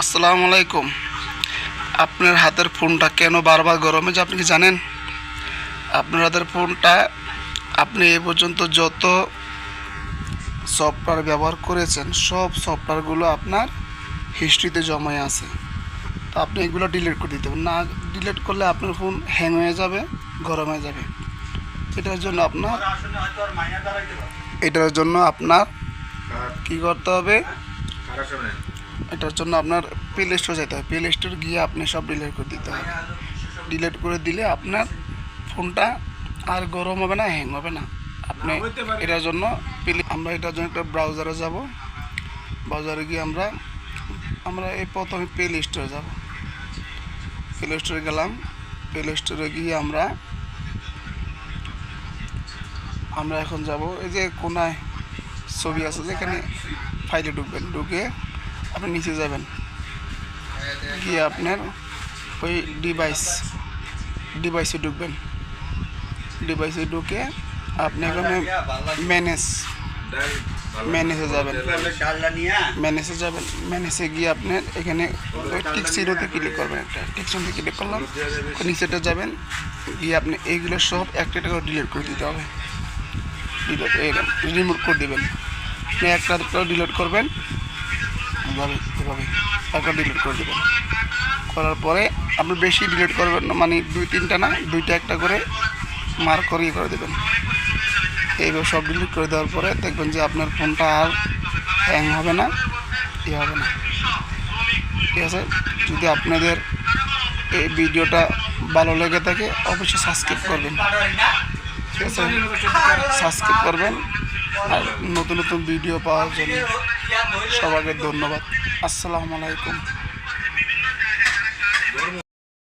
আসসালামু আলাইকুম। আপনার হাতের ফোনটা কেন বারবার গরম হয়ে যায় আপনি কি জানেন? আপনার হাতের ফোনটা আপনি এ পর্যন্ত যত সফটওয়্যার ব্যবহার করেছেন সব সফটওয়্যারগুলো আপনার হিস্ট্রিতে জমা আছে। তো আপনি এগুলো ডিলিট করে দিতে হবে। না ডিলিট করলে আপনার ফোন হ্যাং হয়ে যাবে, গরম হয়ে যাবে। এটার জন্য আপনার কি করতে হবে? এটার জন্য আপনার প্লে স্টোর যেতে হবে। প্লে স্টোর গিয়ে আপনি সব ডিলিট করে দিতে হবে। ডিলিট করে দিলে আপনার ফোনটা আর গরম হবে না, হ্যাং হবে না। আপনি এটার জন্য এটার জন্য একটা ব্রাউজারে যাব। ব্রাউজারে গিয়ে আমরা এই প্রথমে প্লে স্টোরে যাব। প্লে স্টোরে গেলাম। প্লে স্টোরে গিয়ে আমরা এখন যাব এই যে কোনায় ছবি আছে যেখানে ফাইলে ঢুকবেন। ঢুকে আপনি নিচে যাবেন, গিয়ে আপনার ওই ডিভাইসে ঢুকবেন। ডিভাইসে ঢুকে আপনি এখানে ম্যানেজে যাবেন। ম্যানেজে গিয়ে আপনার এখানে ওই টিক চিহ্নতে ক্লিক করবেন। একটা টিক চিহ্নতে ক্লিক করলাম, নিচেটা যাবেন। গিয়ে আপনি এইগুলো সব একটা একটা করে ডিলিট করে দিতে হবে। রিমুভ করে দেবেন। আপনি একটা ডিলিট করবেন, এভাবে একটা ডিলিট করে দেবেন। করার পরে আপনি বেশি ডিলিট করবেন না, মানে 2-3টা না, 2টা একটা করে মার্ক করে দেবেন। এইভাবে সব ডিলিট করে দেওয়ার পরে দেখবেন যে আপনার ফোনটা আর হ্যাং হবে না, হবে না। ঠিক আছে? যদি আপনাদের এই ভিডিওটা ভালো লেগে থাকে অবশ্যই সাবস্ক্রাইব করবেন। ঠিক আছে? সাবস্ক্রাইব করবেন। আর নতুন নতুন ভিডিও পাওয়ার জন্য সবাইকে ধন্যবাদ। আসসালামু আলাইকুম।